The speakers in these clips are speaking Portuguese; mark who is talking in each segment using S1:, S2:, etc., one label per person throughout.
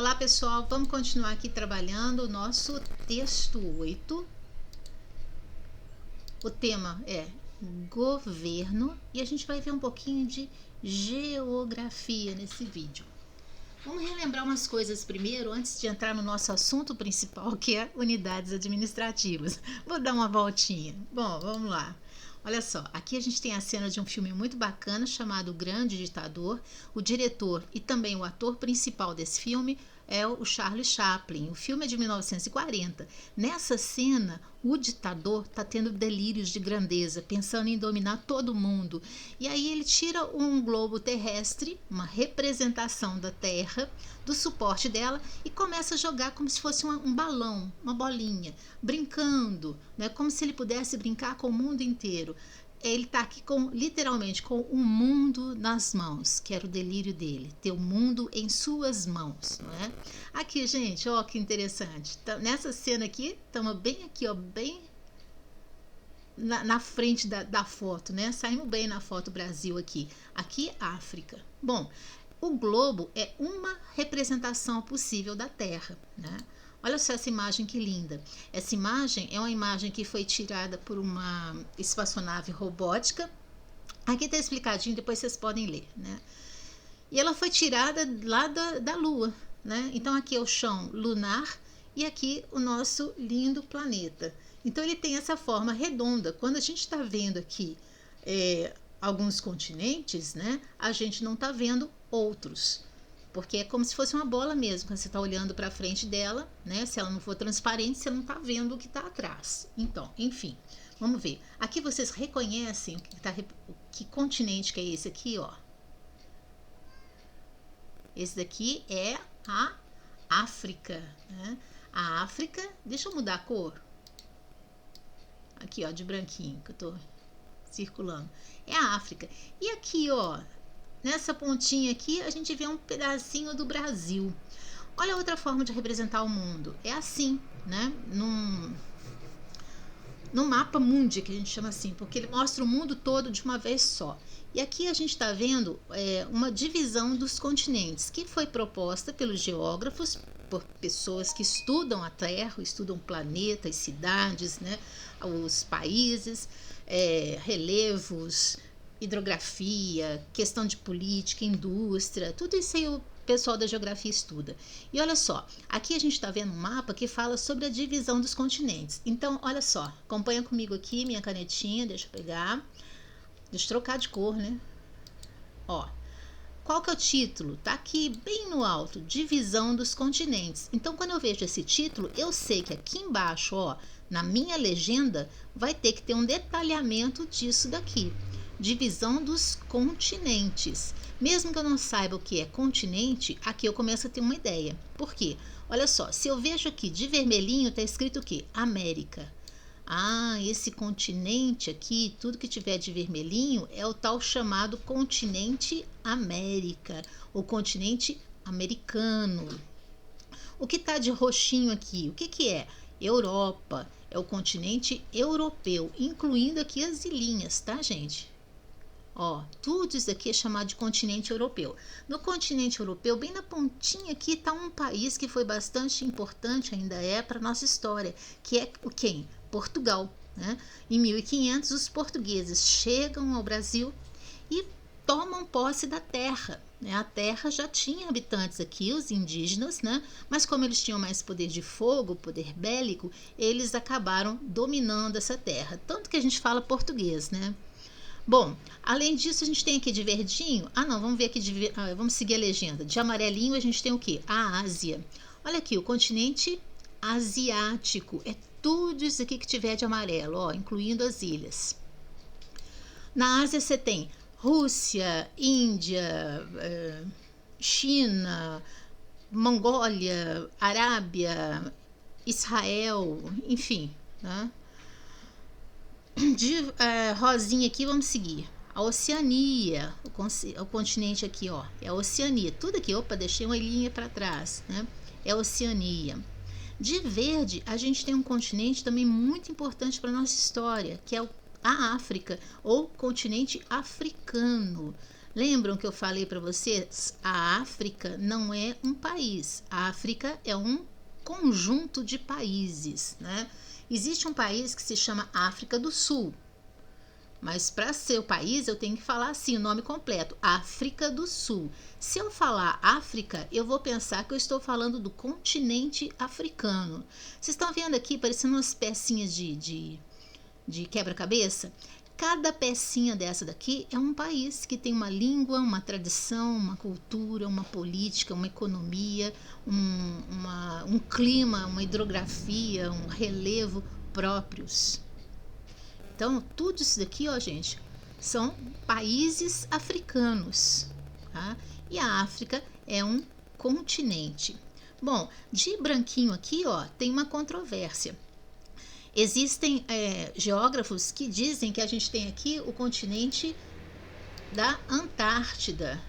S1: Olá pessoal, vamos continuar aqui trabalhando o nosso texto 8. O tema é governo e a gente vai ver um pouquinho de geografia nesse vídeo. Vamos relembrar umas coisas primeiro, antes de entrar no nosso assunto principal, que é unidades administrativas. Vou dar uma voltinha. Bom, vamos lá. Olha só, aqui a gente tem a cena de um filme muito bacana chamado O Grande Ditador. O diretor e também o ator principal desse filme é o Charlie Chaplin. O filme é de 1940. Nessa cena, o ditador está tendo delírios de grandeza, pensando em dominar todo mundo. E aí ele tira um globo terrestre, uma representação da Terra, do suporte dela, e começa a jogar como se fosse um balão, uma bolinha, brincando, né? Como se ele pudesse brincar com o mundo inteiro. Ele está aqui literalmente com o mundo nas mãos, que era o delírio dele, ter o mundo em suas mãos, não é? Aqui, gente, ó, que interessante. Nessa cena aqui, estamos bem aqui, ó, bem na frente da foto, né? Saímos bem na foto Brasil aqui. Aqui, África. Bom, o globo é uma representação possível da Terra, né? Olha só essa imagem que linda. Essa imagem é uma imagem que foi tirada por uma espaçonave robótica. Aqui está explicadinho, depois vocês podem ler, né? E ela foi tirada lá da Lua, né? Então aqui é o chão lunar e aqui o nosso lindo planeta. Então ele tem essa forma redonda. Quando a gente está vendo aqui alguns continentes, né? A gente não está vendo outros. Porque é como se fosse uma bola mesmo, quando você está olhando para frente dela, né? Se ela não for transparente, você não está vendo o que está atrás. Então, enfim, vamos ver. Aqui vocês reconhecem que continente que é esse aqui, ó. Esse daqui é a África, né? A África, deixa eu mudar a cor. Aqui, ó, de branquinho, que eu tô circulando. É a África. E aqui, ó, nessa pontinha aqui, a gente vê um pedacinho do Brasil. Olha outra forma de representar o mundo. É assim, né? Num mapa mundi, que a gente chama assim, porque ele mostra o mundo todo de uma vez só. E aqui a gente está vendo uma divisão dos continentes, que foi proposta pelos geógrafos, por pessoas que estudam a Terra, estudam planetas, cidades, né? Os países, relevos, hidrografia, questão de política, indústria, tudo isso aí o pessoal da geografia estuda. E olha só, aqui a gente está vendo um mapa que fala sobre a divisão dos continentes. Então, olha só, acompanha comigo aqui, minha canetinha, deixa eu pegar, deixa eu trocar de cor, né? Ó, qual que é o título? Tá aqui bem no alto, divisão dos continentes. Então, quando eu vejo esse título, eu sei que aqui embaixo, ó, na minha legenda, vai ter que ter um detalhamento disso daqui. Divisão dos continentes. Mesmo que eu não saiba o que é continente, aqui eu começo a ter uma ideia. Por quê? Olha só, se eu vejo aqui de vermelhinho, está escrito o quê? América. Ah, esse continente aqui, tudo que tiver de vermelhinho, é o tal chamado continente América, ou continente americano. O que está de roxinho aqui, o que é? Europa, é o continente europeu, incluindo aqui as ilhinhas, tá, gente? Ó, tudo isso aqui é chamado de continente europeu. No continente europeu, bem na pontinha aqui, está um país que foi bastante importante, ainda é, para a nossa história, que é o quem? Portugal, né? Em 1500, os portugueses chegam ao Brasil e tomam posse da terra. Né? A terra já tinha habitantes aqui, os indígenas, né? Mas como eles tinham mais poder de fogo, poder bélico, eles acabaram dominando essa terra. Tanto que a gente fala português, né? Bom, além disso, a gente tem aqui de verdinho. Ah, não, vamos ver aqui, vamos seguir a legenda. De amarelinho, a gente tem o quê? A Ásia. Olha aqui, o continente asiático. É tudo isso aqui que tiver de amarelo, ó, incluindo as ilhas. Na Ásia, você tem Rússia, Índia, China, Mongólia, Arábia, Israel, enfim, né? De rosinha aqui, vamos seguir. A Oceania, o continente aqui, ó, é a Oceania. Tudo aqui, opa, deixei uma linha para trás, né? É a Oceania. De verde, a gente tem um continente também muito importante para nossa história, que é a África, ou continente africano. Lembram que eu falei para vocês? A África não é um país. A África é um conjunto de países, né? Existe um país que se chama África do Sul, mas para ser o país eu tenho que falar assim o nome completo, África do Sul. Se eu falar África, eu vou pensar que eu estou falando do continente africano. Vocês estão vendo aqui parecendo umas pecinhas de quebra-cabeça? Cada pecinha dessa daqui é um país que tem uma língua, uma tradição, uma cultura, uma política, uma economia, um clima, uma hidrografia, um relevo próprios. Então, tudo isso daqui, ó, gente, são países africanos, tá? E a África é um continente. Bom, de branquinho aqui, ó, tem uma controvérsia. Existem geógrafos que dizem que a gente tem aqui o continente da Antártida.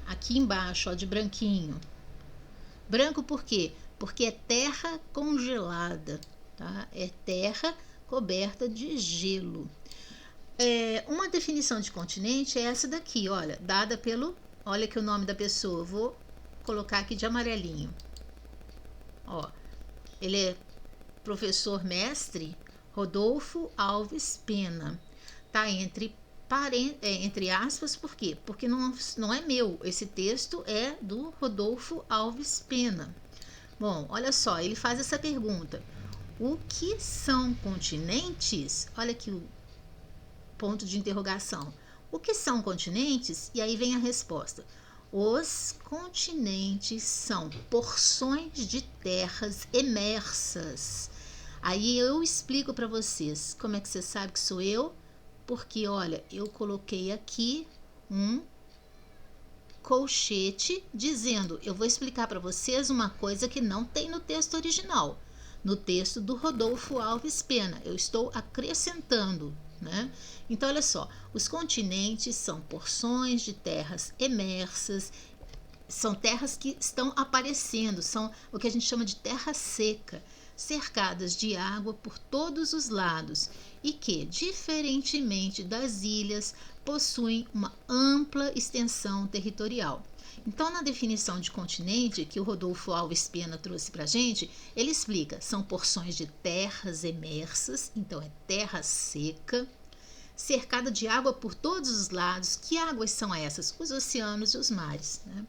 S1: Aqui embaixo, ó, de branquinho. Branco por quê? Porque é terra congelada, tá? É terra coberta de gelo. Uma definição de continente é essa daqui, olha, dada pelo... Olha aqui o nome da pessoa, vou colocar aqui de amarelinho. Ó, ele é professor mestre Rodolfo Alves Pena. Tá entre aspas, por quê? Porque não é meu, esse texto é do Rodolfo Alves Pena. Bom, olha só, ele faz essa pergunta. O que são continentes? Olha aqui o ponto de interrogação. O que são continentes? E aí vem a resposta. Os continentes são porções de terras emersas. Aí eu explico para vocês. Como é que você sabe que sou eu? Porque, olha, eu coloquei aqui um colchete dizendo, eu vou explicar para vocês uma coisa que não tem no texto original. No texto do Rodolfo Alves Pena, eu estou acrescentando, né? Então, olha só, os continentes são porções de terras emersas, são terras que estão aparecendo, são o que a gente chama de terra seca, cercadas de água por todos os lados e que, diferentemente das ilhas, possuem uma ampla extensão territorial. Então, na definição de continente que o Rodolfo Alves Pena trouxe para a gente, ele explica, são porções de terras emersas, então é terra seca, cercada de água por todos os lados. Que águas são essas? Os oceanos e os mares, né?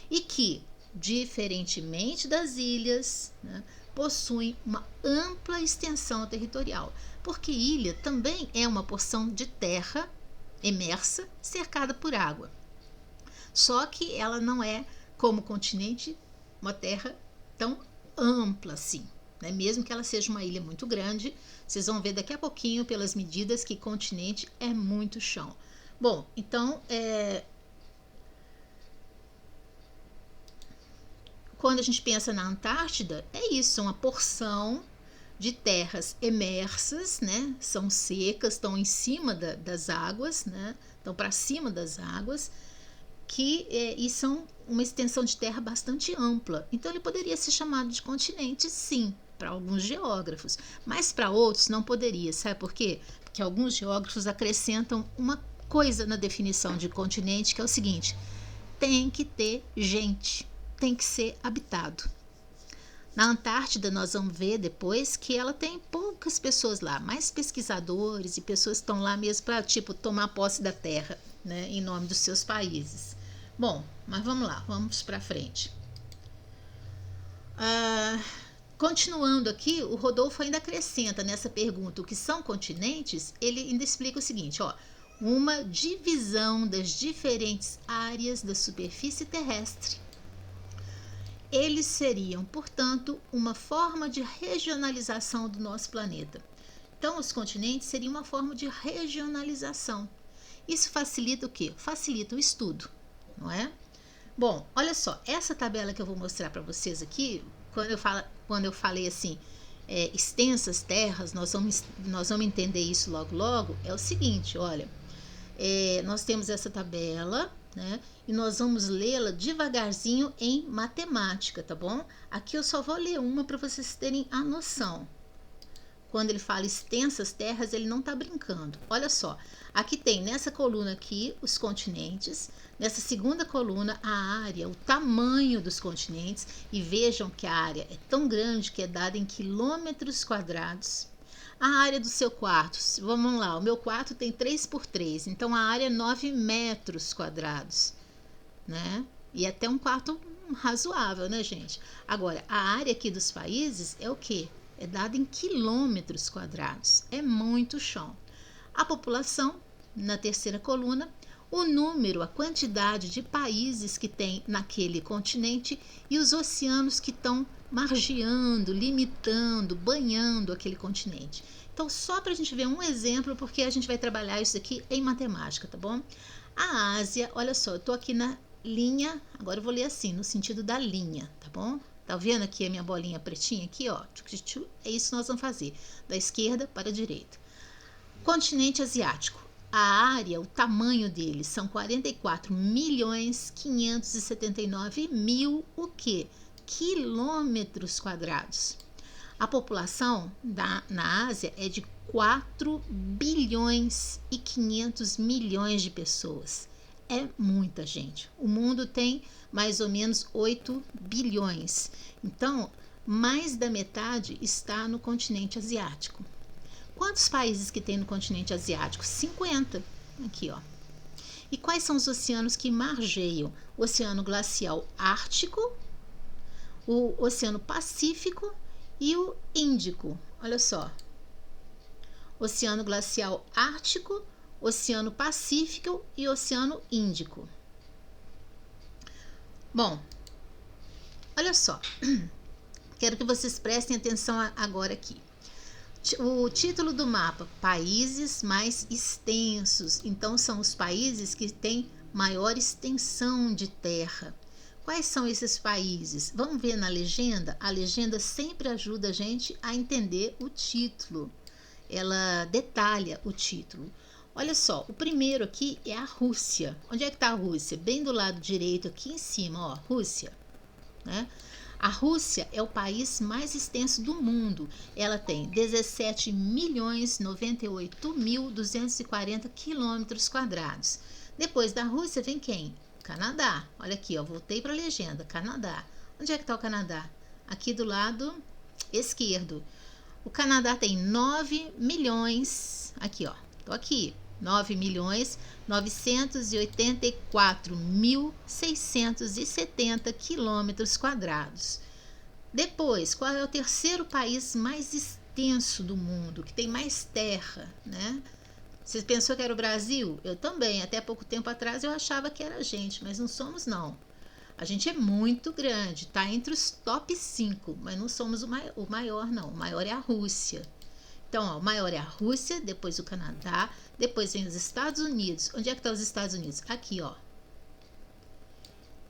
S1: E que, diferentemente das ilhas, né, possuem uma ampla extensão territorial, porque ilha também é uma porção de terra emersa, cercada por água. Só que ela não é, como continente, uma terra tão ampla assim, né? Mesmo que ela seja uma ilha muito grande, vocês vão ver daqui a pouquinho pelas medidas que continente é muito chão. Bom, então, quando a gente pensa na Antártida, é isso, uma porção de terras emersas, né? São secas, estão em cima das águas, né? Estão para cima das águas, e são uma extensão de terra bastante ampla. Então ele poderia ser chamado de continente, sim, para alguns geógrafos, mas para outros não poderia. Sabe por quê? Porque alguns geógrafos acrescentam uma coisa na definição de continente, que é o seguinte: tem que ter gente, tem que ser habitado. Na Antártida nós vamos ver depois que ela tem poucas pessoas lá, mais pesquisadores e pessoas que estão lá mesmo para, tipo, tomar posse da terra, né, em nome dos seus países. Bom, mas vamos lá, vamos para frente. Continuando aqui, o Rodolfo ainda acrescenta nessa pergunta o que são continentes. Ele ainda explica o seguinte, ó: uma divisão das diferentes áreas da superfície terrestre. Eles seriam, portanto, uma forma de regionalização do nosso planeta. Então, os continentes seriam uma forma de regionalização. Isso facilita o quê? Facilita o estudo, não é? Bom, olha só, essa tabela que eu vou mostrar para vocês aqui, quando eu falei assim, extensas terras, nós vamos entender isso logo logo, é o seguinte, olha, nós temos essa tabela, né, e nós vamos lê-la devagarzinho em matemática, tá bom? Aqui eu só vou ler uma para vocês terem a noção. quando ele fala extensas terras, ele não está brincando. Olha só, aqui tem nessa coluna aqui os continentes, nessa segunda coluna a área, o tamanho dos continentes, e vejam que a área é tão grande que é dada em quilômetros quadrados. A área do seu quarto, vamos lá, o meu quarto tem 3 por 3, então a área é 9 metros quadrados, né? E até um quarto razoável, né, gente? Agora, a área aqui dos países é o quê? É dada em quilômetros quadrados. É muito chão. A população, na terceira coluna, o número, a quantidade de países que tem naquele continente e os oceanos que estão margeando, limitando, banhando aquele continente. Então, só para a gente ver um exemplo, porque a gente vai trabalhar isso aqui em matemática, tá bom? A Ásia, olha só, eu estou aqui na linha, agora eu vou ler assim, no sentido da linha, tá bom? Tá vendo aqui a minha bolinha pretinha aqui, ó? É isso que nós vamos fazer, da esquerda para a direita. Continente asiático. A área, o tamanho dele são 44.579.000 o quê? Quilômetros quadrados. A população na Ásia é de 4 bilhões e 500 milhões de pessoas. É muita gente. O mundo tem mais ou menos 8 bilhões. Então, mais da metade está no continente asiático. Quantos países que tem no continente asiático? 50. Aqui, ó. E quais são os oceanos que margeiam? O Oceano Glacial Ártico, o Oceano Pacífico e o Índico. Olha só. Oceano Glacial Ártico, Oceano Pacífico e Oceano Índico. Bom, olha só. Quero que vocês prestem atenção agora aqui. O título do mapa, países mais extensos. Então, são os países que têm maior extensão de terra. Quais são esses países? Vamos ver na legenda? A legenda sempre ajuda a gente a entender o título. Ela detalha o título. Olha só, o primeiro aqui é a Rússia. Onde é que está a Rússia? Bem do lado direito, aqui em cima, ó, Rússia, né? A Rússia é o país mais extenso do mundo. Ela tem 17.098.240 quilômetros quadrados. Depois da Rússia vem quem? Canadá. Olha aqui, ó, voltei para a legenda. Canadá. Onde é que está o Canadá? Aqui do lado esquerdo. O Canadá tem 9 milhões. Aqui, ó. Tô aqui. 9.984.670 quilômetros quadrados. Depois, qual é o terceiro país mais extenso do mundo, que tem mais terra, né? Você pensou que era o Brasil? Eu também. Até pouco tempo atrás eu achava que era a gente, mas não somos, não. A gente é muito grande, tá entre os top 5, mas não somos o maior, não. O maior é a Rússia. Então, ó, o maior é a Rússia, depois o Canadá, depois vem os Estados Unidos. Onde é que estão os Estados Unidos? Aqui, ó.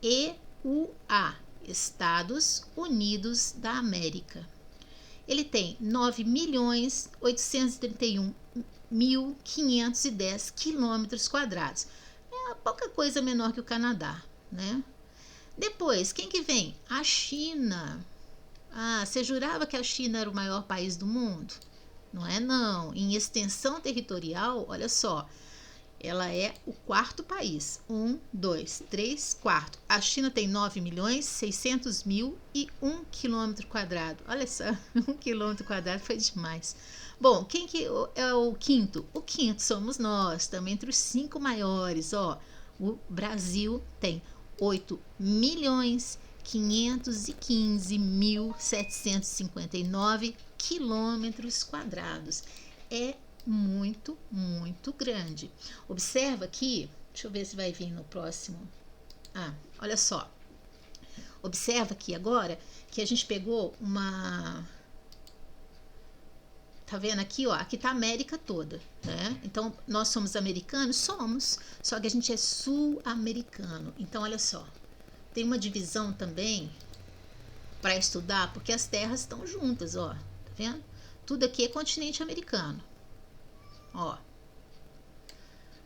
S1: EUA, Estados Unidos da América. Ele tem 9.831.510 quilômetros quadrados. É pouca coisa menor que o Canadá, né? Depois, quem que vem? A China. Ah, você jurava que a China era o maior país do mundo? Não é, não. Em extensão territorial, olha só, ela é o quarto país. 1, 2, 3, quarto. A China tem 9.600.001 quilômetro quadrado. Olha só, 1 quilômetro quadrado foi demais. Bom, quem que é o quinto? O quinto somos nós, também entre os 5 maiores. Ó, o Brasil tem 8.515.759 quilômetros quadrados. É muito, muito grande. Observa aqui, deixa eu ver se vai vir no próximo. Ah, olha só. Observa aqui agora que a gente pegou uma... Tá vendo aqui, ó? Aqui tá a América toda, né? Então, nós somos americanos? Somos. Só que a gente é sul-americano. Então, olha só. Tem uma divisão também para estudar, porque as terras estão juntas, ó. Tá vendo? Tudo aqui é continente americano. Ó.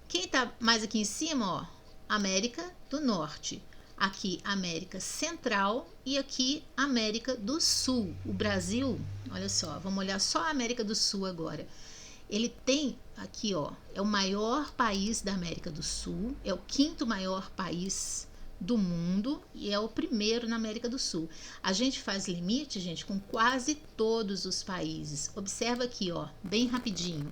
S1: Quem tá mais aqui em cima, ó? América do Norte. aqui América Central e aqui América do Sul. O Brasil, olha só, vamos olhar só a América do Sul agora. Ele tem aqui, ó, é o maior país da América do Sul, é o quinto maior país do mundo e é o primeiro na América do Sul. A gente faz limite, gente, com quase todos os países. Observa aqui, ó, bem rapidinho.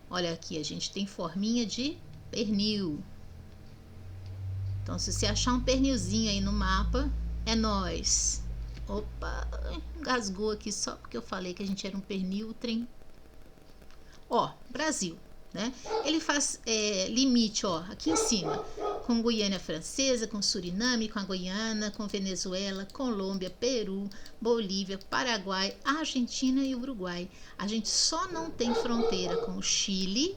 S1: Olha aqui, a gente tem forminha de pernil. Então, se você achar um pernilzinho aí no mapa, é nós. Opa, engasgou aqui só porque eu falei que a gente era um pernil, trem. Ó, Brasil, né? Ele faz limite, ó, aqui em cima, com Guiana Francesa, com Suriname, com a Guiana, com Venezuela, Colômbia, Peru, Bolívia, Paraguai, Argentina e Uruguai. A gente só não tem fronteira com o Chile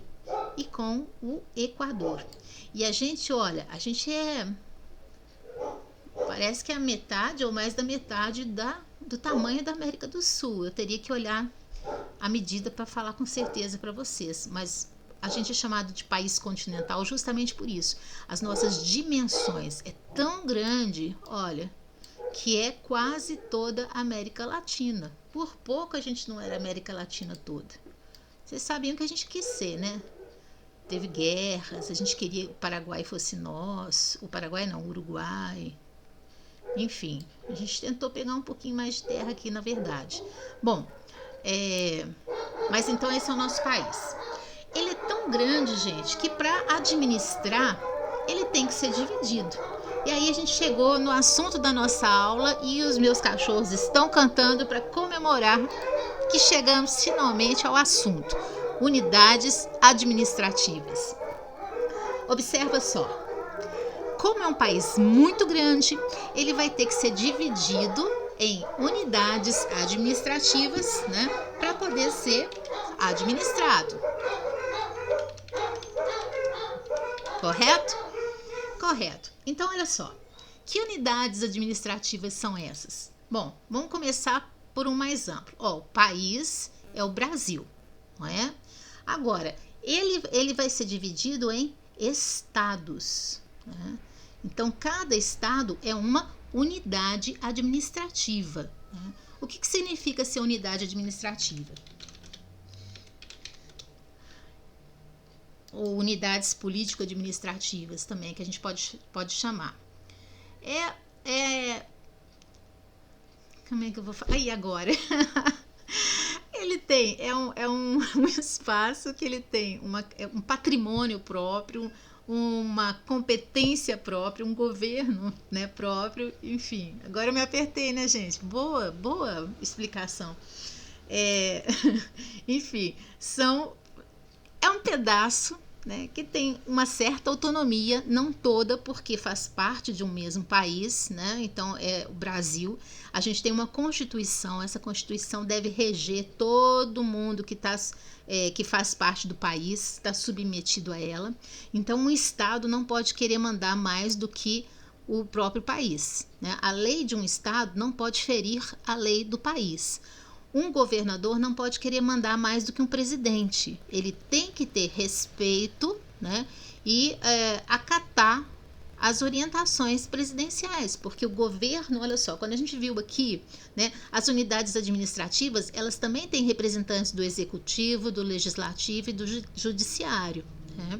S1: e com o Equador. E a gente, olha, a gente parece que é a metade ou mais da metade do tamanho da América do Sul. Eu teria que olhar a medida para falar com certeza para vocês, mas a gente é chamado de país continental justamente por isso. As nossas dimensões é tão grande, olha, que é quase toda a América Latina. Por pouco a gente não era América Latina toda. Vocês sabiam que a gente quis ser, né? Teve guerras, a gente queria que o Paraguai fosse nós, o Paraguai não, o Uruguai. Enfim, a gente tentou pegar um pouquinho mais de terra aqui, na verdade. Bom, mas então esse é o nosso país. Ele é tão grande, gente, que para administrar, ele tem que ser dividido. E aí a gente chegou no assunto da nossa aula e os meus cachorros estão cantando para comemorar que chegamos finalmente ao assunto. Unidades administrativas. Observa só. Como é um país muito grande, ele vai ter que ser dividido em unidades administrativas, né, para poder ser administrado. Correto? Correto. Então, olha só. Que unidades administrativas são essas? Bom, vamos começar por um mais amplo. Ó, o país é o Brasil, não é? Agora, ele vai ser dividido em estados, né? Então, cada estado é uma unidade administrativa, né? O que significa ser unidade administrativa? Ou unidades político-administrativas também, que a gente pode chamar. Como é que eu vou falar? Aí, agora. Ele tem, um espaço que ele tem um patrimônio próprio, uma competência própria, um governo, né, próprio, enfim. Agora eu me apertei, né, gente? Boa explicação. Enfim, é um pedaço, né, que tem uma certa autonomia, não toda, porque faz parte de um mesmo país, né? Então, o Brasil. A gente tem uma Constituição, essa Constituição deve reger todo mundo que faz parte do país, está submetido a ela. Então, um Estado não pode querer mandar mais do que o próprio país, né? A lei de um Estado não pode ferir a lei do país. Um governador não pode querer mandar mais do que um presidente. Ele tem que ter respeito, né, e acatar as orientações presidenciais, porque o governo, olha só, quando a gente viu aqui, né, as unidades administrativas, elas também têm representantes do executivo, do legislativo e do judiciário, né?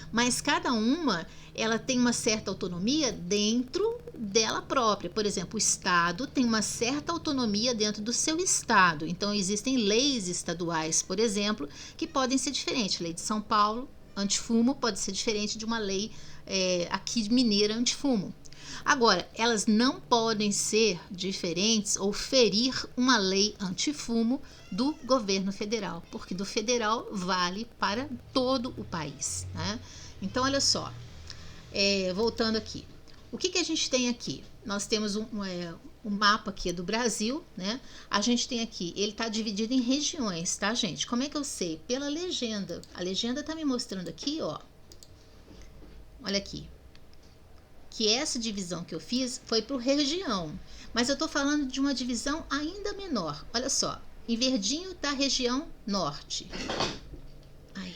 S1: Mas cada uma, ela tem uma certa autonomia dentro dela própria. Por exemplo, o Estado tem uma certa autonomia dentro do seu Estado. Então, existem leis estaduais, por exemplo, que podem ser diferentes. A lei de São Paulo, antifumo, pode ser diferente de uma lei aqui mineira, antifumo. Agora, elas não podem ser diferentes ou ferir uma lei antifumo do governo federal, porque do federal vale para todo o país, né? Então, olha só, voltando aqui. O que a gente tem aqui? Nós temos um mapa aqui do Brasil, né? A gente tem aqui, ele está dividido em regiões, tá, gente? Como é que eu sei? Pela legenda. A legenda está me mostrando aqui, ó. Olha aqui. Que essa divisão que eu fiz foi por região. Mas eu estou falando de uma divisão ainda menor. Olha só. Em verdinho está a região norte. Ai.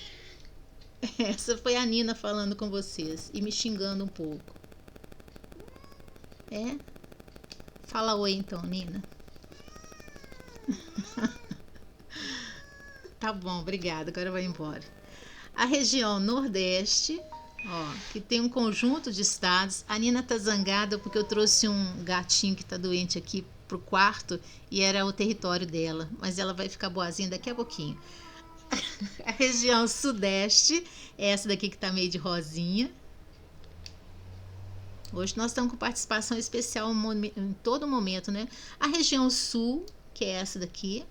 S1: Essa foi a Nina falando com vocês e me xingando um pouco. É? Fala oi então, Nina. Tá bom, obrigada. Agora vai embora. A região Nordeste, ó, que tem um conjunto de estados. A Nina tá zangada porque eu trouxe um gatinho que tá doente aqui pro quarto e era o território dela, mas ela vai ficar boazinha daqui a pouquinho. A região Sudeste, essa daqui que tá meio de rosinha. Hoje nós estamos com participação especial em todo momento, né? A região Sul, que é essa daqui.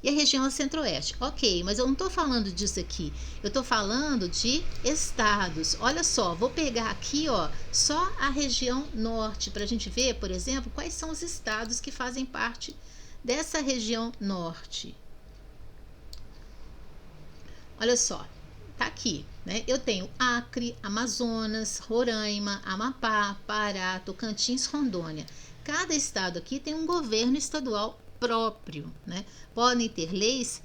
S1: E a região Centro-Oeste. Ok, mas eu não estou falando disso aqui. Eu estou falando de estados. Olha só, vou pegar aqui, ó, só a região Norte para a gente ver, por exemplo, quais são os estados que fazem parte dessa região Norte. Olha só, tá aqui, né? Eu tenho Acre, Amazonas, Roraima, Amapá, Pará, Tocantins, Rondônia. Cada estado aqui tem um governo estadual próprio, né? Podem ter leis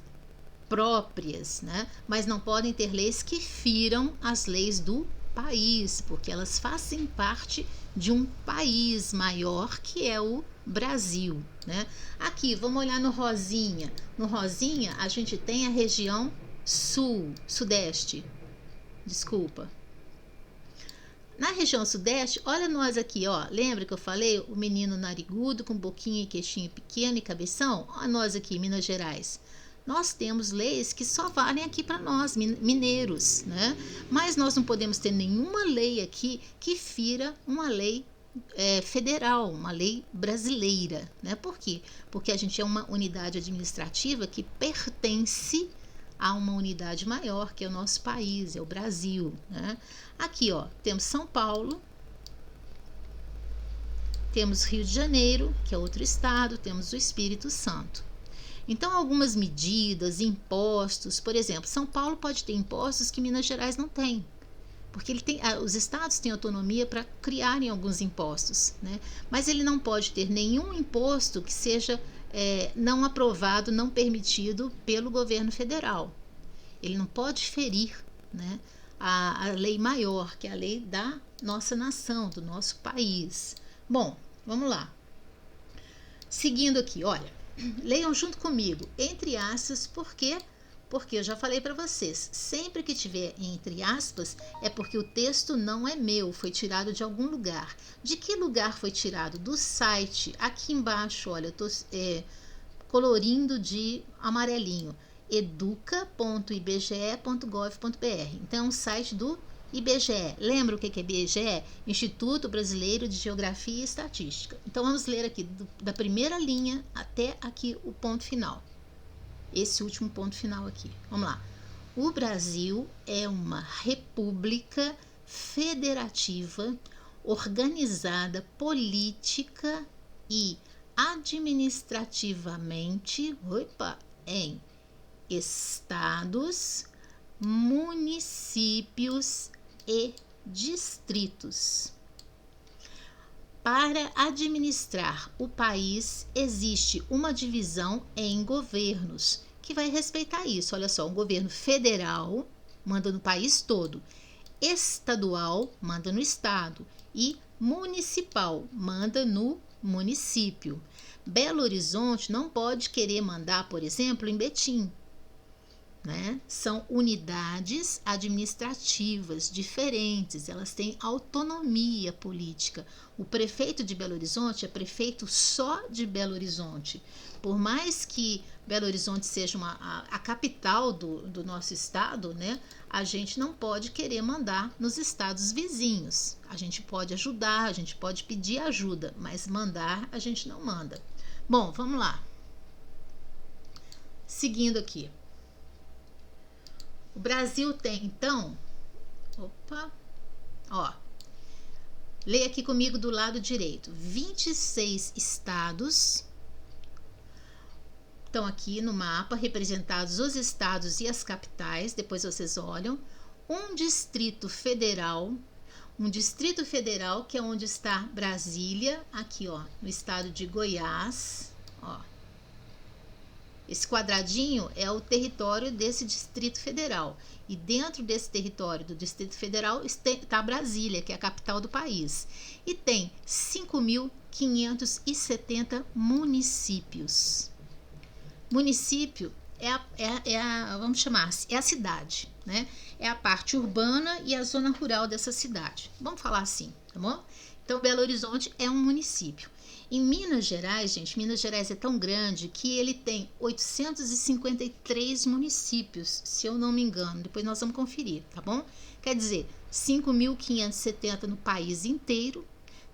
S1: próprias, né? Mas não podem ter leis que firam as leis do país, porque elas fazem parte de um país maior que é o Brasil, né? Aqui, vamos olhar no rosinha. No rosinha, a gente tem a região Sudeste. Desculpa. Na região Sudeste, olha nós aqui, ó. Lembra que eu falei o menino narigudo com boquinha e queixinho pequeno e cabeção? Olha nós aqui, Minas Gerais. Nós temos leis que só valem aqui para nós, mineiros, né? Mas nós não podemos ter nenhuma lei aqui que fira uma lei federal, uma lei brasileira, né? Por quê? Porque a gente é uma unidade administrativa que pertence a uma unidade maior, que é o nosso país, é o Brasil, né? Aqui, ó, temos São Paulo, temos Rio de Janeiro, que é outro estado, temos o Espírito Santo. Então, algumas medidas, impostos, por exemplo, São Paulo pode ter impostos que Minas Gerais não tem, porque os estados têm autonomia para criarem alguns impostos, né? Mas ele não pode ter nenhum imposto que seja não aprovado, não permitido pelo governo federal. Ele não pode ferir, né, a lei maior, que é a lei da nossa nação, do nosso país. Bom, vamos lá. Seguindo aqui, olha, leiam junto comigo, entre aspas, por quê? Porque eu já falei para vocês, sempre que tiver entre aspas, é porque o texto não é meu, foi tirado de algum lugar. De que lugar foi tirado? Do site, aqui embaixo, olha, eu estou colorindo de amarelinho, educa.ibge.gov.br. Então é um site do IBGE. Lembra o que é IBGE? Instituto Brasileiro de Geografia e Estatística. Então vamos ler aqui da primeira linha até aqui o ponto final. Esse último ponto final aqui. Vamos lá. O Brasil é uma república federativa organizada política e administrativamente em estados, municípios e distritos. Para administrar o país, existe uma divisão em governos, que vai respeitar isso. Olha só, um governo federal manda no país todo, estadual manda no estado e municipal manda no município. Belo Horizonte não pode querer mandar, por exemplo, em Betim, né? São unidades administrativas diferentes, elas têm autonomia política. O prefeito de Belo Horizonte é prefeito só de Belo Horizonte. Por mais que Belo Horizonte seja a capital do nosso estado, né? A gente não pode querer mandar nos estados vizinhos. A gente pode ajudar, a gente pode pedir ajuda, mas mandar a gente não manda. Bom, vamos lá. Seguindo aqui. O Brasil tem, então, leia aqui comigo do lado direito, 26 estados, estão aqui no mapa, representados os estados e as capitais, depois vocês olham, um distrito federal que é onde está Brasília, aqui ó, no estado de Goiás, ó. Esse quadradinho é o território desse Distrito Federal. E dentro desse território do Distrito Federal está Brasília, que é a capital do país. E tem 5.570 municípios. Município vamos chamar, é a cidade, né? É a parte urbana e a zona rural dessa cidade. Vamos falar assim, tá bom? Então, Belo Horizonte é um município. Em Minas Gerais, gente, Minas Gerais é tão grande que ele tem 853 municípios, se eu não me engano. Depois nós vamos conferir, tá bom? Quer dizer, 5.570 no país inteiro.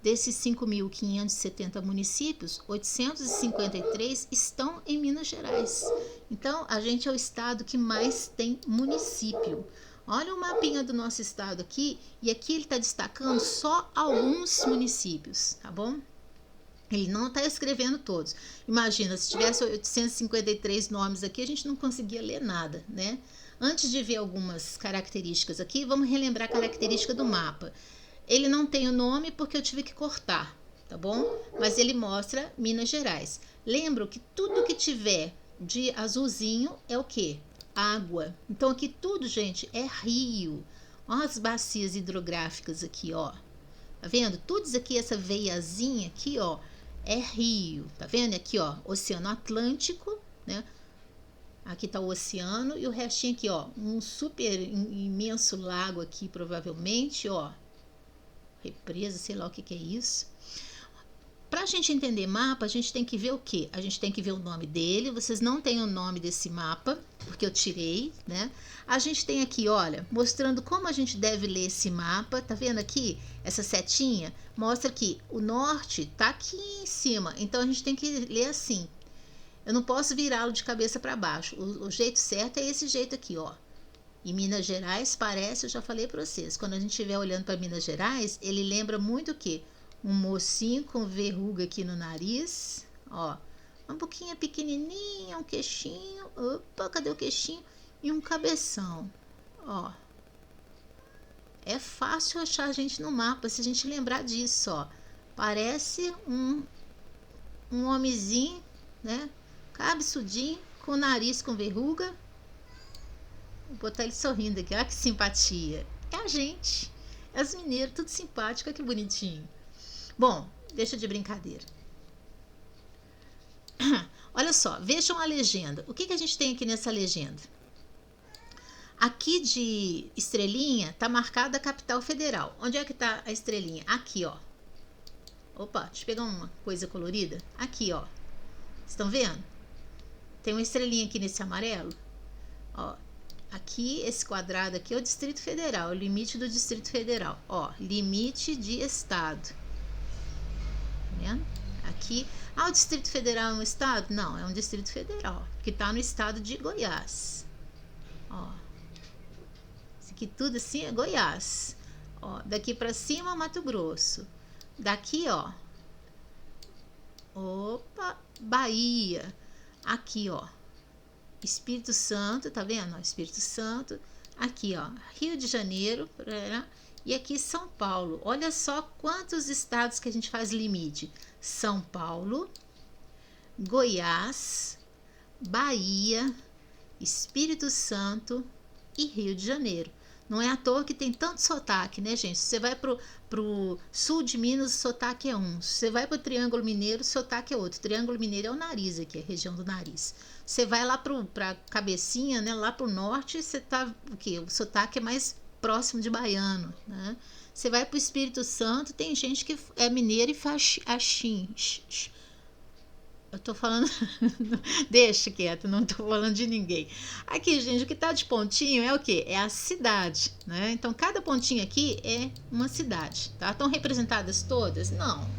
S1: Desses 5.570 municípios, 853 estão em Minas Gerais. Então, a gente é o estado que mais tem município. Olha o mapinha do nosso estado aqui, e aqui ele está destacando só alguns municípios, tá bom? Ele não está escrevendo todos. Imagina, se tivesse 853 nomes aqui, a gente não conseguia ler nada, né? Antes de ver algumas características aqui, vamos relembrar a característica do mapa. Ele não tem o nome porque eu tive que cortar, tá bom? Mas ele mostra Minas Gerais. Lembro que tudo que tiver de azulzinho é o quê? Água. Então aqui tudo, gente, é rio. Ó as bacias hidrográficas aqui, ó. Tá vendo? Tudo isso aqui, essa veiazinha aqui, ó, é rio. Tá vendo? Aqui, ó, Oceano Atlântico, né? Aqui tá o oceano e o restinho aqui, ó, um super imenso lago aqui, provavelmente, ó. Represa, sei lá o que é isso. Para a gente entender mapa, a gente tem que ver o quê? A gente tem que ver o nome dele. Vocês não têm o nome desse mapa, porque eu tirei, né? A gente tem aqui, olha, mostrando como a gente deve ler esse mapa. Tá vendo aqui? Essa setinha mostra que o norte tá aqui em cima. Então, a gente tem que ler assim. Eu não posso virá-lo de cabeça para baixo. O jeito certo é esse jeito aqui, ó. E Minas Gerais parece, eu já falei para vocês, quando a gente estiver olhando para Minas Gerais, ele lembra muito o quê? Um mocinho com verruga aqui no nariz, ó, uma boquinha pequenininha, um queixinho, opa, cadê o queixinho? E um cabeção, ó. É fácil achar a gente no mapa, se a gente lembrar disso, ó. Parece um homenzinho, né, cabeçudinho, com o nariz com verruga. Vou botar ele sorrindo aqui, olha que simpatia. É a gente, é os mineiros, tudo simpático, olha que bonitinho. Bom, deixa de brincadeira. Olha só, vejam a legenda. O que a gente tem aqui nessa legenda? Aqui de estrelinha tá marcada a capital federal. Onde é que tá a estrelinha? Aqui, ó. Opa, deixa eu pegar uma coisa colorida. Aqui, ó. Estão vendo? Tem uma estrelinha aqui nesse amarelo. Ó. Aqui, esse quadrado aqui é o Distrito Federal, o limite do Distrito Federal. Ó, limite de estado. Tá vendo? Aqui, o Distrito Federal é um estado? Não, é um Distrito Federal, que tá no estado de Goiás. Ó, isso aqui tudo assim é Goiás. Ó, daqui pra cima, Mato Grosso. Daqui, ó, opa, Bahia. Aqui, ó, Espírito Santo, tá vendo? Espírito Santo. Aqui, ó, Rio de Janeiro. E aqui São Paulo. Olha só quantos estados que a gente faz limite. São Paulo, Goiás, Bahia, Espírito Santo e Rio de Janeiro. Não é à toa que tem tanto sotaque, né, gente? Se você vai pro sul de Minas, o sotaque é um. Se você vai pro Triângulo Mineiro, o sotaque é outro. O Triângulo Mineiro é o nariz aqui, a região do nariz. Você vai lá pra cabecinha, né? Lá pro norte, você tá o quê? O sotaque é mais próximo de baiano, né? Você vai pro Espírito Santo, tem gente que é mineiro e faz achim. Eu tô falando, deixa quieto, não tô falando de ninguém. Aqui, gente, o que tá de pontinho é o quê? É a cidade, né? Então, cada pontinho aqui é uma cidade, tá? Estão representadas todas? Não.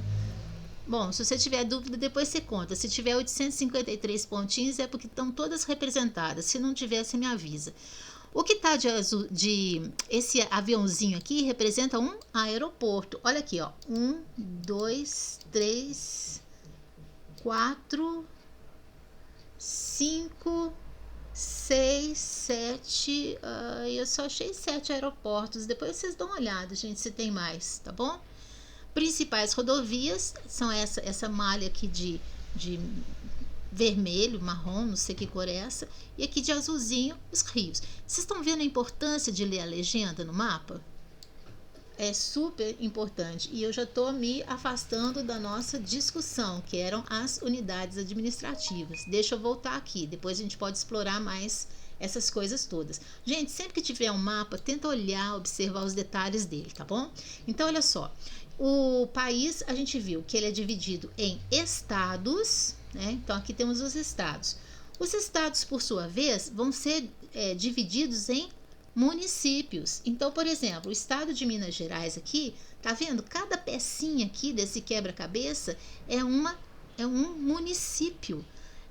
S1: Bom, se você tiver dúvida, depois você conta. Se tiver 853 pontinhos, é porque estão todas representadas. Se não tiver, você me avisa. O que tá de azul, esse aviãozinho aqui representa um aeroporto. Olha aqui, ó. 1, 2, 3... 4, 5, 6, 7. Eu só achei 7 aeroportos. Depois vocês dão uma olhada, gente, se tem mais, tá bom? Principais rodovias são essa malha aqui de vermelho, marrom, não sei que cor é essa, e aqui de azulzinho os rios. Vocês estão vendo a importância de ler a legenda no mapa? É super importante, e eu já estou me afastando da nossa discussão, que eram as unidades administrativas. Deixa eu voltar aqui, depois a gente pode explorar mais essas coisas todas. Gente, sempre que tiver um mapa, tenta olhar, observar os detalhes dele, tá bom? Então, olha só, o país, a gente viu que ele é dividido em estados, né? Então, aqui temos os estados. Os estados, por sua vez, vão ser divididos em municípios. Então, por exemplo, o estado de Minas Gerais aqui, tá vendo? Cada pecinha aqui desse quebra-cabeça é um município.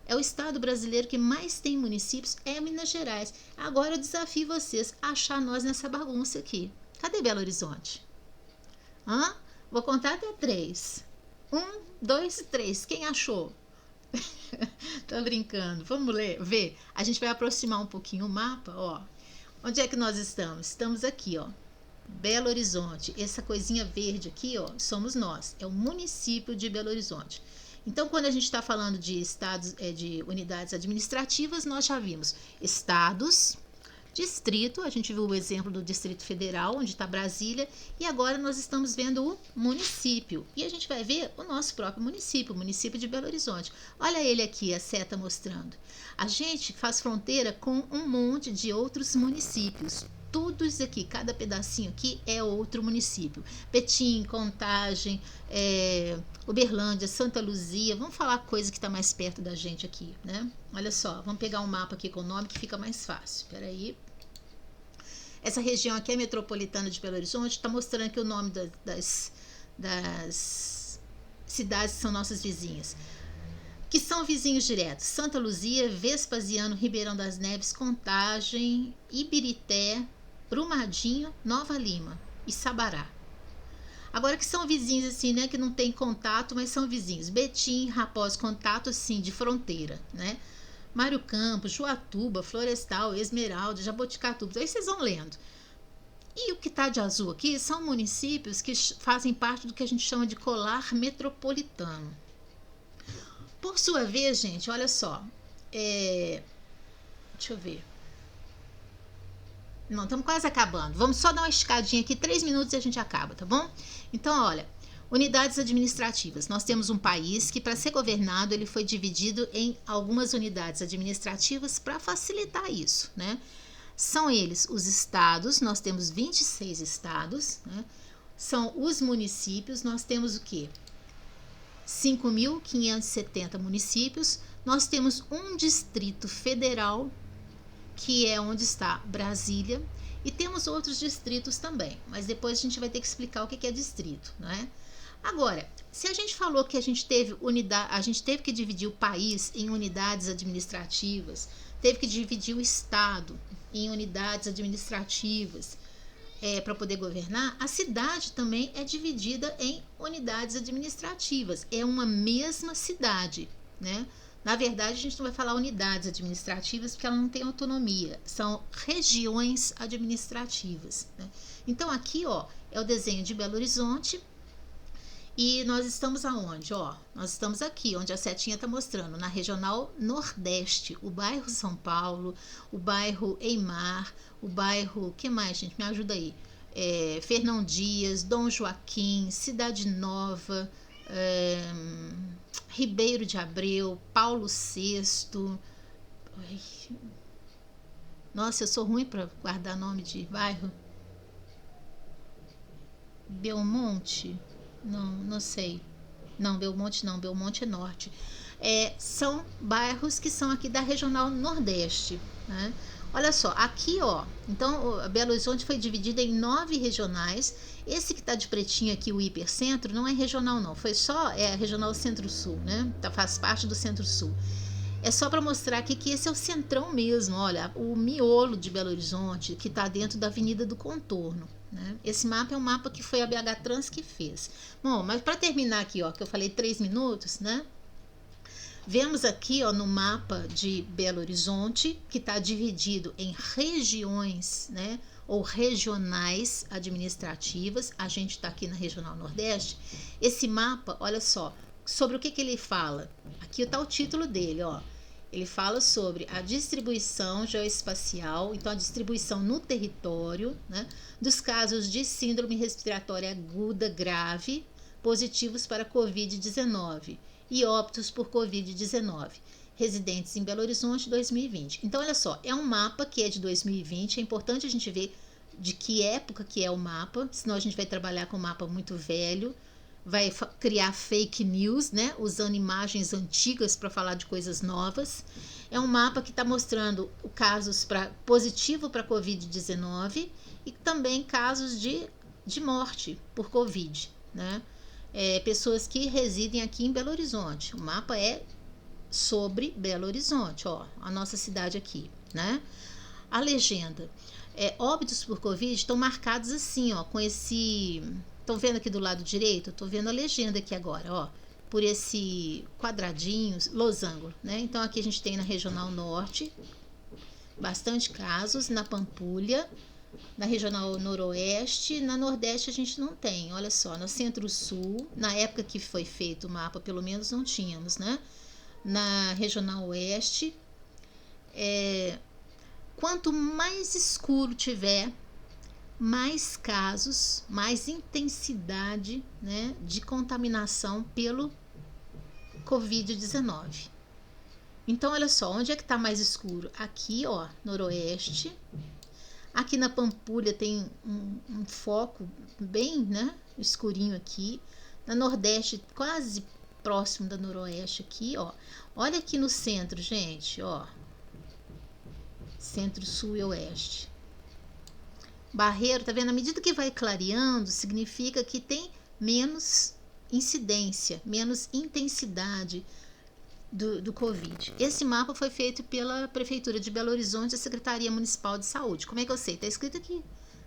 S1: É o estado brasileiro que mais tem municípios, é Minas Gerais. Agora eu desafio vocês a achar nós nessa bagunça aqui. Cadê Belo Horizonte? Hã? Vou contar até 3. 1, 2, 3. Quem achou? Tô brincando. Vamos ver. A gente vai aproximar um pouquinho o mapa, ó. Onde é que nós estamos? Estamos aqui, ó. Belo Horizonte. Essa coisinha verde aqui, ó, somos nós. É o município de Belo Horizonte. Então, quando a gente está falando de estados, de unidades administrativas, nós já vimos estados, distrito, a gente viu o exemplo do Distrito Federal, onde está Brasília, e agora nós estamos vendo o município. E a gente vai ver o nosso próprio município, o município de Belo Horizonte. Olha ele aqui, a seta mostrando. A gente faz fronteira com um monte de outros municípios. Tudo isso aqui, cada pedacinho aqui é outro município. Betim, Contagem, Uberlândia, Santa Luzia. Vamos falar coisa que está mais perto da gente aqui, né? Olha só, vamos pegar um mapa aqui com o nome que fica mais fácil. Espera aí. Essa região aqui é metropolitana de Belo Horizonte. Está mostrando aqui o nome das cidades que são nossas vizinhas. Que são vizinhos diretos: Santa Luzia, Vespasiano, Ribeirão das Neves, Contagem, Ibirité, Brumadinho, Nova Lima e Sabará. Agora que são vizinhos assim, né, que não tem contato, mas são vizinhos. Betim, Raposo, contato sim, de fronteira, né? Mário Campos, Juatuba, Florestal, Esmeralda, Jaboticatuba. Aí vocês vão lendo. E o que está de azul aqui são municípios que fazem parte do que a gente chama de colar metropolitano. Por sua vez, gente, olha só. Deixa eu ver. Não, estamos quase acabando. Vamos só dar uma esticadinha aqui, 3 minutos e a gente acaba, tá bom? Então, olha, unidades administrativas. Nós temos um país que, para ser governado, ele foi dividido em algumas unidades administrativas para facilitar isso, né? São eles os estados, nós temos 26 estados, né? São os municípios, nós temos o quê? 5.570 municípios. Nós temos um distrito federal, que é onde está Brasília, e temos outros distritos também, mas depois a gente vai ter que explicar o que é distrito, né? Agora, se a gente falou que a gente teve que dividir o país em unidades administrativas, teve que dividir o estado em unidades administrativas, para poder governar, a cidade também é dividida em unidades administrativas. É uma mesma cidade, né? Na verdade, a gente não vai falar unidades administrativas porque ela não tem autonomia. São regiões administrativas, né? Então, aqui, ó, é o desenho de Belo Horizonte. E nós estamos aonde? Ó, nós estamos aqui, onde a setinha está mostrando, na Regional Nordeste, o bairro São Paulo, o bairro Eimar, o bairro, que mais, gente? Me ajuda aí. Fernão Dias, Dom Joaquim, Cidade Nova, Ribeiro de Abreu, Paulo VI. Ai, nossa, eu sou ruim para guardar nome de bairro. Belmonte? Não sei. Não, Belmonte não, Belmonte é norte. São bairros que são aqui da Regional Nordeste, né? Olha só, aqui, ó, então Belo Horizonte foi dividida em 9 regionais. Esse que tá de pretinho aqui, o hipercentro, não é regional não, foi só a Regional Centro-Sul, né? Faz parte do Centro-Sul. É só para mostrar aqui que esse é o centrão mesmo, olha, o miolo de Belo Horizonte, que está dentro da Avenida do Contorno, né? Esse mapa é um mapa que foi a BH Trans que fez. Bom, mas para terminar aqui, ó, que eu falei 3 minutos, né? Vemos aqui, ó, no mapa de Belo Horizonte, que está dividido em regiões, né, ou regionais administrativas. A gente está aqui na Regional Nordeste. Esse mapa, olha só, sobre o que ele fala. Aqui está o título dele, ó. Ele fala sobre a distribuição geoespacial, então a distribuição no território, né, dos casos de síndrome respiratória aguda grave positivos para Covid-19 e óbitos por Covid-19, residentes em Belo Horizonte 2020. Então, olha só, é um mapa que é de 2020, é importante a gente ver de que época que é o mapa, senão a gente vai trabalhar com um mapa muito velho, vai criar fake news, né, usando imagens antigas para falar de coisas novas. É um mapa que está mostrando casos positivo para Covid-19 e também casos de morte por Covid, né? Pessoas que residem aqui em Belo Horizonte. O mapa é sobre Belo Horizonte, ó, a nossa cidade aqui, né? A legenda. Óbitos por Covid estão marcados assim, ó, com esse... Estão vendo aqui do lado direito? Estou vendo a legenda aqui agora, ó, por esse quadradinho, losango, né? Então aqui a gente tem na Regional Norte bastante casos, na Pampulha, na Regional Noroeste, na Nordeste a gente não tem, olha só, no Centro-Sul, na época que foi feito o mapa, pelo menos não tínhamos, né? Na Regional Oeste, quanto mais escuro tiver, mais casos, mais intensidade, né, de contaminação pelo Covid-19. Então, olha só, onde é que está mais escuro? Aqui, ó, Noroeste. Aqui na Pampulha tem um foco bem, né, escurinho aqui. Na Nordeste, quase próximo da Noroeste aqui, ó. Olha aqui no centro, gente, ó. Centro, Sul e Oeste. Barreiro, tá vendo? À medida que vai clareando, significa que tem menos incidência, menos intensidade do Covid. Esse mapa foi feito pela Prefeitura de Belo Horizonte e a Secretaria Municipal de Saúde. Como é que eu sei? Tá escrito aqui,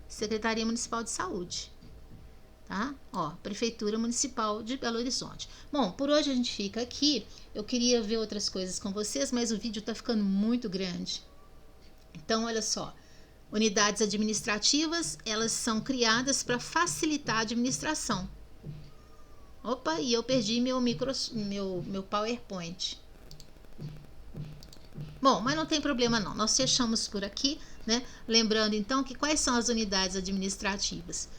S1: Secretaria Municipal de Saúde. Tá? Ó, Prefeitura Municipal de Belo Horizonte. Bom, por hoje a gente fica aqui. Eu queria ver outras coisas com vocês, mas o vídeo tá ficando muito grande. Então, olha só. Unidades administrativas, elas são criadas para facilitar a administração. Opa, e eu perdi meu PowerPoint. Bom, mas não tem problema não, nós fechamos por aqui, né? Lembrando então que quais são as unidades administrativas?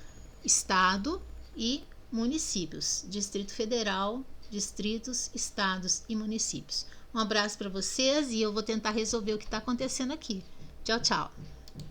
S1: Estado e municípios, Distrito Federal, distritos, estados e municípios. Um abraço para vocês e eu vou tentar resolver o que está acontecendo aqui. Tchau, tchau.